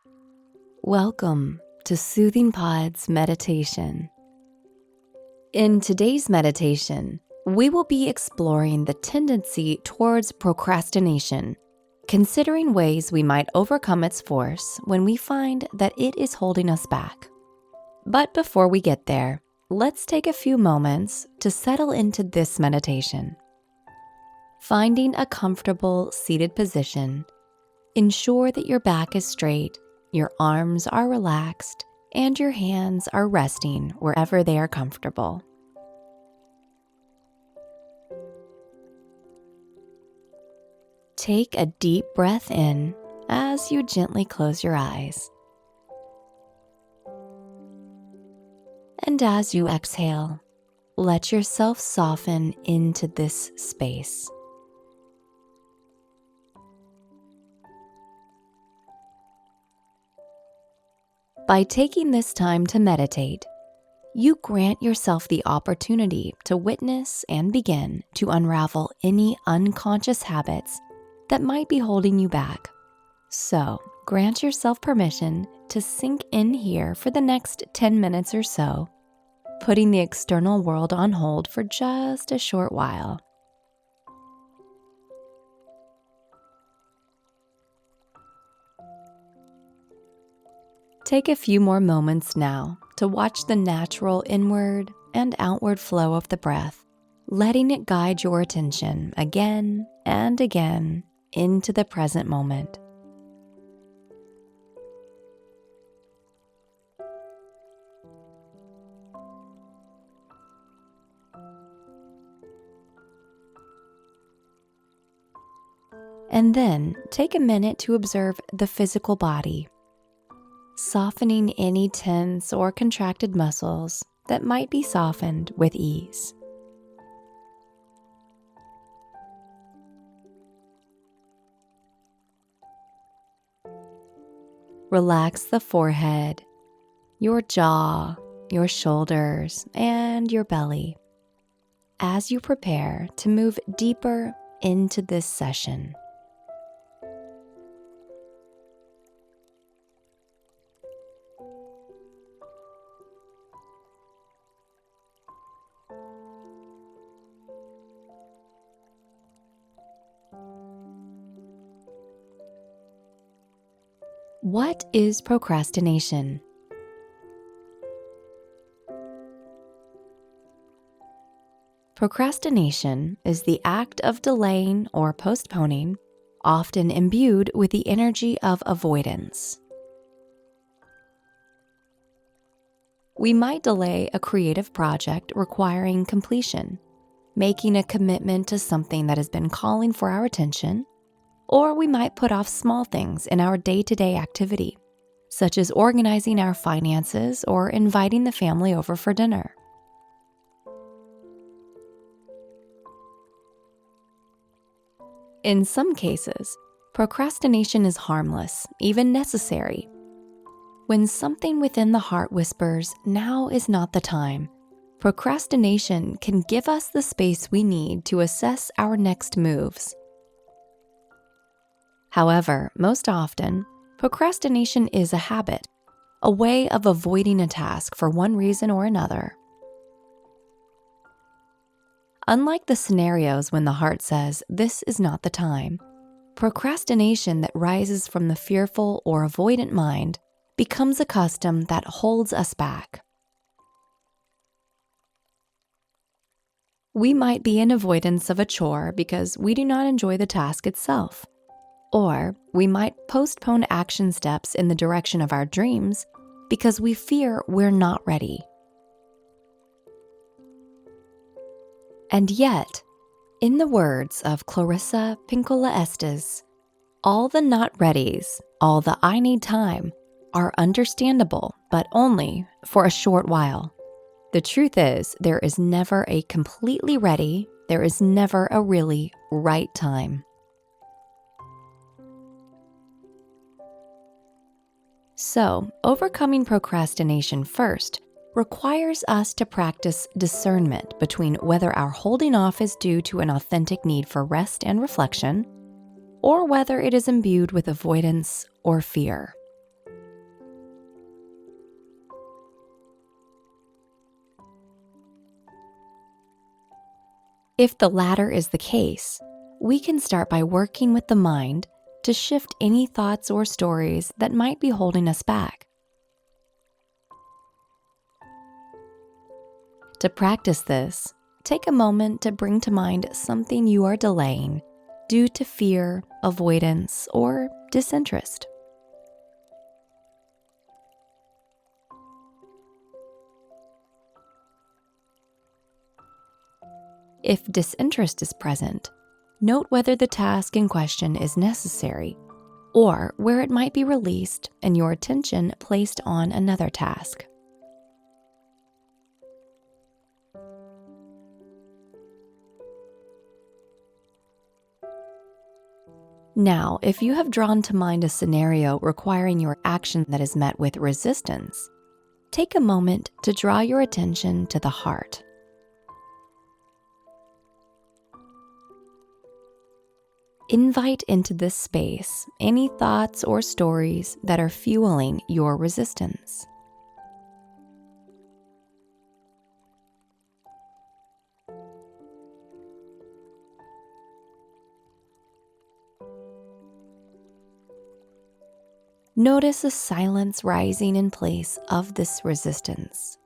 Welcome to Soothing Pod's meditation. In today's meditation, we will be exploring the tendency towards procrastination, considering ways we might overcome its force when we find that it is holding us back. But before we get there, let's take a few moments to settle into this meditation. Finding a comfortable seated position, ensure that your back is straight, your arms are relaxed, and your hands are resting wherever they are comfortable. Take a deep breath in as you gently close your eyes. And as you exhale, let yourself soften into this space. By taking this time to meditate, you grant yourself the opportunity to witness and begin to unravel any unconscious habits that might be holding you back. So, grant yourself permission to sink in here for the next 10 minutes or so, putting the external world on hold for just a short while. Take a few more moments now to watch the natural inward and outward flow of the breath, letting it guide your attention again and again into the present moment. And then take a minute to observe the physical body, softening any tense or contracted muscles that might be softened with ease. Relax the forehead, your jaw, your shoulders, and your belly as you prepare to move deeper into this session. What is procrastination? Procrastination is the act of delaying or postponing, often imbued with the energy of avoidance. We might delay a creative project requiring completion, making a commitment to something that has been calling for our attention, or we might put off small things in our day-to-day activity, such as organizing our finances or inviting the family over for dinner. In some cases, procrastination is harmless, even necessary. When something within the heart whispers, "Now is not the time," procrastination can give us the space we need to assess our next moves. However, most often, procrastination is a habit, a way of avoiding a task for one reason or another. Unlike the scenarios when the heart says, "This is not the time," procrastination that rises from the fearful or avoidant mind becomes a custom that holds us back. We might be in avoidance of a chore because we do not enjoy the task itself. Or we might postpone action steps in the direction of our dreams because we fear we're not ready. And yet, in the words of Clarissa Pinkola Estes, all the not readies, all the I need time, are understandable, but only for a short while. The truth is, there is never a completely ready, there is never a really right time. So, overcoming procrastination first requires us to practice discernment between whether our holding off is due to an authentic need for rest and reflection, or whether it is imbued with avoidance or fear. If the latter is the case, we can start by working with the mind to shift any thoughts or stories that might be holding us back. To practice this, take a moment to bring to mind something you are delaying due to fear, avoidance, or disinterest. If disinterest is present, note whether the task in question is necessary or where it might be released and your attention placed on another task. Now, if you have drawn to mind a scenario requiring your action that is met with resistance, take a moment to draw your attention to the heart. Invite into this space any thoughts or stories that are fueling your resistance. Notice a silence rising in place of this resistance.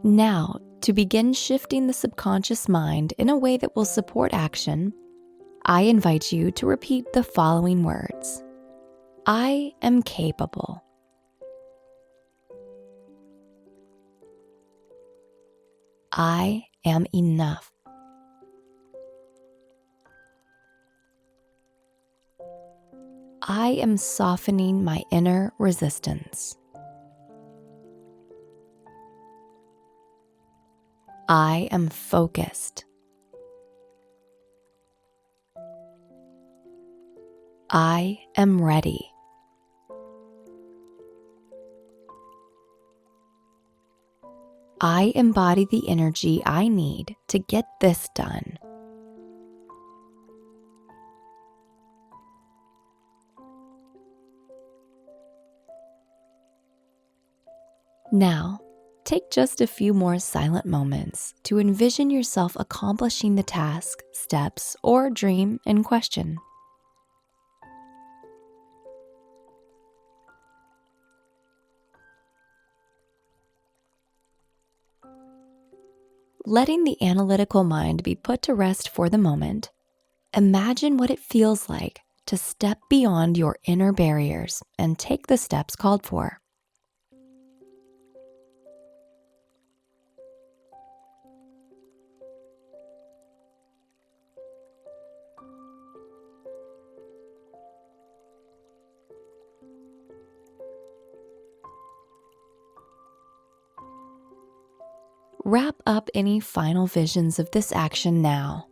Now, to begin shifting the subconscious mind in a way that will support action, I invite you to repeat the following words. I am capable. I am enough. I am softening my inner resistance. I am focused. I am ready. I embody the energy I need to get this done. Now, take just a few more silent moments to envision yourself accomplishing the task, steps, or dream in question. Letting the analytical mind be put to rest for the moment, imagine what it feels like to step beyond your inner barriers and take the steps called for. Wrap up any final visions of this action now.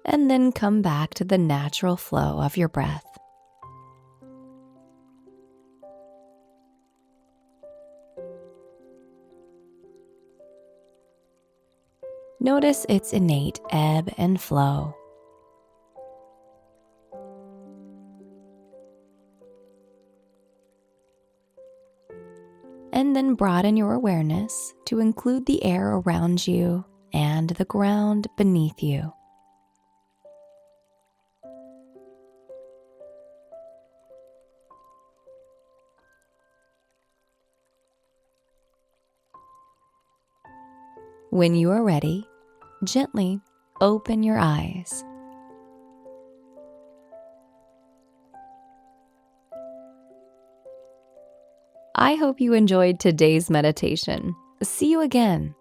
And then come back to the natural flow of your breath. Notice its innate ebb and flow. And then broaden your awareness to include the air around you and the ground beneath you. When you are ready, gently open your eyes. I hope you enjoyed today's meditation. See you again.